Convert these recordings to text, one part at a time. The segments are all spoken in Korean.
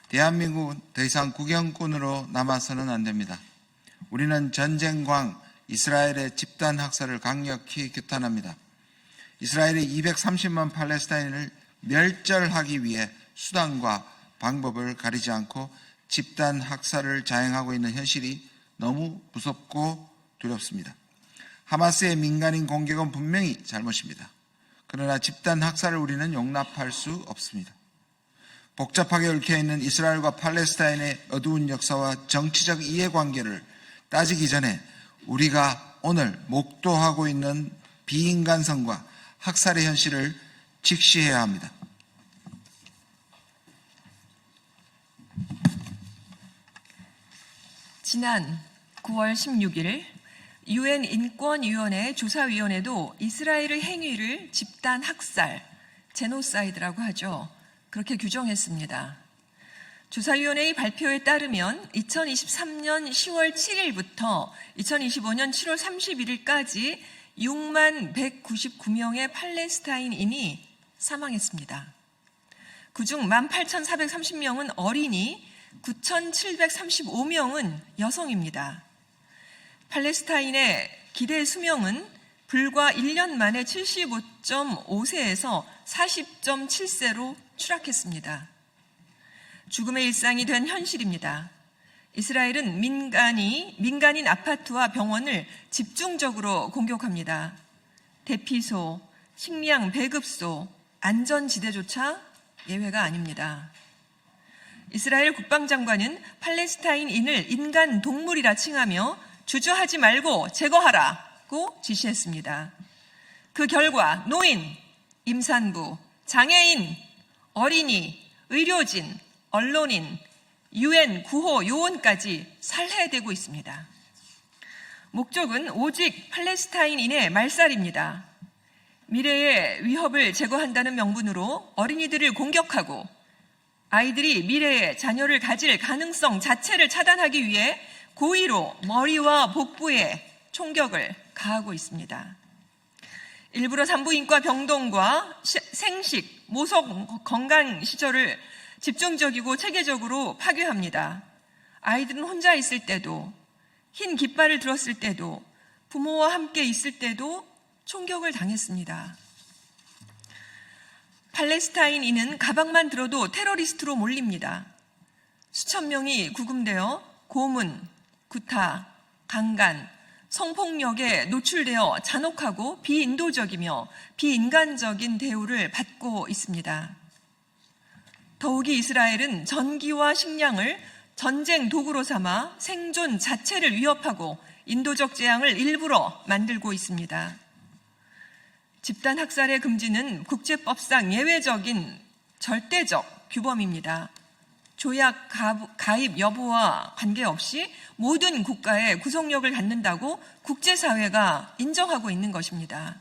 대한민국은 더 이상 구경꾼으로 남아서는 안 됩니다. 우리는 전쟁광 이스라엘의 집단 학살을 강력히 규탄합니다. 이스라엘이 230만 팔레스타인을 멸절하기 위해 수단과 방법을 가리지 않고 집단 학살을 자행하고 있는 현실이 너무 무섭고 두렵습니다. 하마스의 민간인 공격은 분명히 잘못입니다. 그러나 집단 학살을 우리는 용납할 수 없습니다. 복잡하게 얽혀있는 이스라엘과 팔레스타인의 어두운 역사와 정치적 이해관계를 따지기 전에 우리가 오늘 목도하고 있는 비인간성과 학살의 현실을 직시해야 합니다. 지난 9월 16일 UN 인권위원회 조사위원회도 이스라엘의 행위를 집단 학살, 제노사이드라고 하죠. 그렇게 규정했습니다. 조사위원회의 발표에 따르면 2023년 10월 7일부터 2025년 7월 31일까지 6만 199명의 팔레스타인인이 사망했습니다. 그중 18,430명은 어린이, 9,735명은 여성입니다. 팔레스타인의 기대 수명은 불과 1년 만에 75.5세에서 40.7세로 추락했습니다. 죽음의 일상이 된 현실입니다. 이스라엘은 민간인 아파트와 병원을 집중적으로 공격합니다. 대피소, 식량 배급소, 안전지대조차 예외가 아닙니다. 이스라엘 국방장관은 팔레스타인인을 인간 동물이라 칭하며 주저하지 말고 제거하라고 지시했습니다. 그 결과 노인, 임산부, 장애인, 어린이, 의료진, 언론인, UN 구호 요원까지 살해되고 있습니다. 목적은 오직 팔레스타인인의 말살입니다. 미래의 위협을 제거한다는 명분으로 어린이들을 공격하고 아이들이 미래에 자녀를 가질 가능성 자체를 차단하기 위해 고의로 머리와 복부에 총격을 가하고 있습니다. 일부러 산부인과 병동과 생식, 모성 건강시설을 집중적이고 체계적으로 파괴합니다. 아이들은 혼자 있을 때도, 흰 깃발을 들었을 때도, 부모와 함께 있을 때도 총격을 당했습니다. 팔레스타인인은 가방만 들어도 테러리스트로 몰립니다. 수천 명이 구금되어 고문, 구타, 강간, 성폭력에 노출되어 잔혹하고 비인도적이며 비인간적인 대우를 받고 있습니다. 더욱이 이스라엘은 전기와 식량을 전쟁 도구로 삼아 생존 자체를 위협하고 인도적 재앙을 일부러 만들고 있습니다. 집단 학살의 금지는 국제법상 예외적인 절대적 규범입니다. 조약 가입 여부와 관계없이 모든 국가의 구속력을 갖는다고 국제사회가 인정하고 있는 것입니다.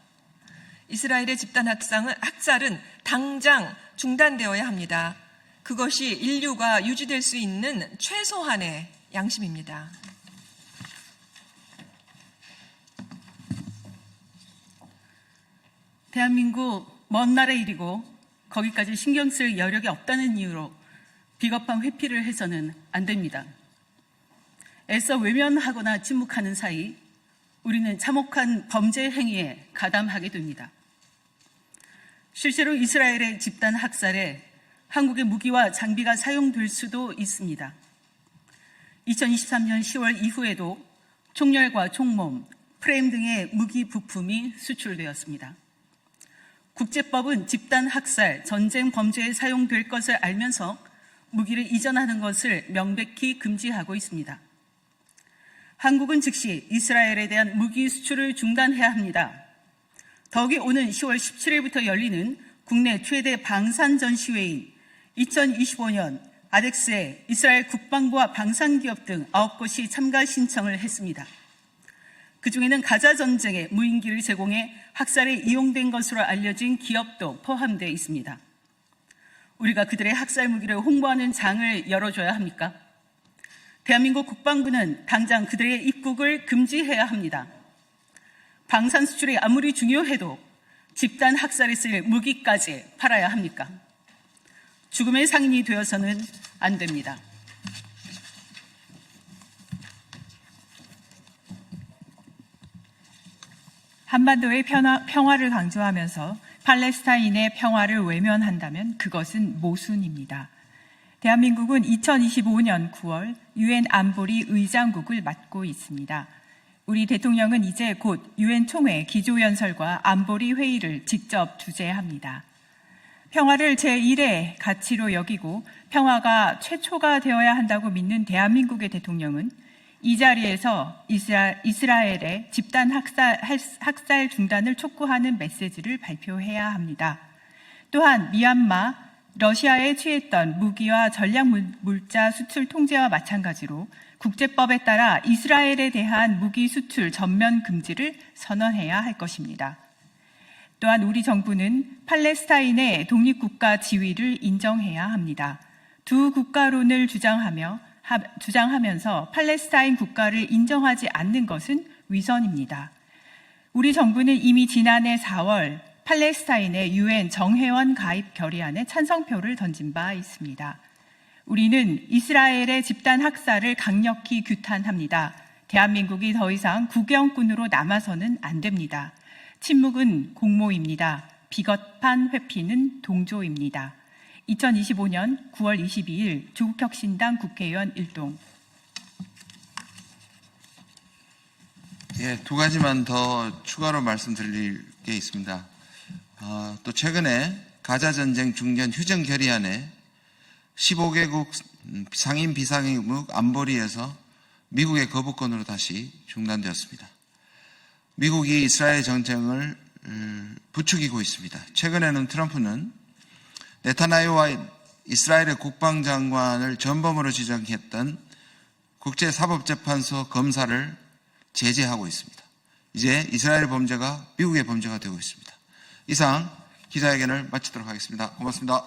이스라엘의 집단 학살은 당장 중단되어야 합니다. 그것이 인류가 유지될 수 있는 최소한의 양심입니다. 대한민국 먼 나라 일이고 거기까지 신경 쓸 여력이 없다는 이유로 비겁한 회피를 해서는 안 됩니다. 애써 외면하거나 침묵하는 사이 우리는 참혹한 범죄 행위에 가담하게 됩니다. 실제로 이스라엘의 집단 학살에 한국의 무기와 장비가 사용될 수도 있습니다. 2023년 10월 이후에도 총열과 총몸, 프레임 등의 무기 부품이 수출되었습니다. 국제법은 집단 학살, 전쟁 범죄에 사용될 것을 알면서 무기를 이전하는 것을 명백히 금지하고 있습니다. 한국은 즉시 이스라엘에 대한 무기 수출을 중단해야 합니다. 더욱이 오는 10월 17일부터 열리는 국내 최대 방산 전시회인 2025년 아덱스에 이스라엘 국방부와 방산기업 등 9곳이 참가 신청을 했습니다. 그중에는 가자 전쟁에 무인기를 제공해 학살에 이용된 것으로 알려진 기업도 포함되어 있습니다. 우리가 그들의 학살 무기를 홍보하는 장을 열어줘야 합니까? 대한민국 국방부는 당장 그들의 입국을 금지해야 합니다. 방산 수출이 아무리 중요해도 집단 학살에 쓸 무기까지 팔아야 합니까? 죽음의 상인이 되어서는 안 됩니다. 한반도의 평화를 강조하면서 팔레스타인의 평화를 외면한다면 그것은 모순입니다. 대한민국은 2025년 9월 유엔 안보리 의장국을 맡고 있습니다. 우리 대통령은 이제 곧 유엔 총회 기조연설과 안보리 회의를 직접 주재합니다. 평화를 제1의 가치로 여기고 평화가 최초가 되어야 한다고 믿는 대한민국의 대통령은 이 자리에서 이스라엘의 집단 학살 중단을 촉구하는 메시지를 발표해야 합니다. 또한 미얀마, 러시아에 취했던 무기와 전략 물자 수출 통제와 마찬가지로 국제법에 따라 이스라엘에 대한 무기 수출 전면 금지를 선언해야 할 것입니다. 또한 우리 정부는 팔레스타인의 독립국가 지위를 인정해야 합니다. 두 국가론을 주장하면서 팔레스타인 국가를 인정하지 않는 것은 위선입니다. 우리 정부는 이미 지난해 4월 팔레스타인의 유엔 정회원 가입 결의안에 찬성표를 던진 바 있습니다. 우리는 이스라엘의 집단 학살을 강력히 규탄합니다. 대한민국이 더 이상 구경꾼으로 남아서는 안 됩니다. 침묵은 공모입니다. 비겁한 회피는 동조입니다. 2025년 9월 22일 조국혁신당 국회의원 일동. 예, 두 가지만 더 추가로 말씀드릴 게 있습니다. 또 최근에 가자전쟁 중단 휴전 결의안에 15개국 상임 비상임국 안보리에서 미국의 거부권으로 다시 중단되었습니다. 미국이 이스라엘 정쟁을 부추기고 있습니다. 최근에는 트럼프는 네타냐후와 이스라엘의 국방장관을 전범으로 지정했던 국제사법재판소 검사를 제재하고 있습니다. 이제 이스라엘 범죄가 미국의 범죄가 되고 있습니다. 이상 기자회견을 마치도록 하겠습니다. 고맙습니다.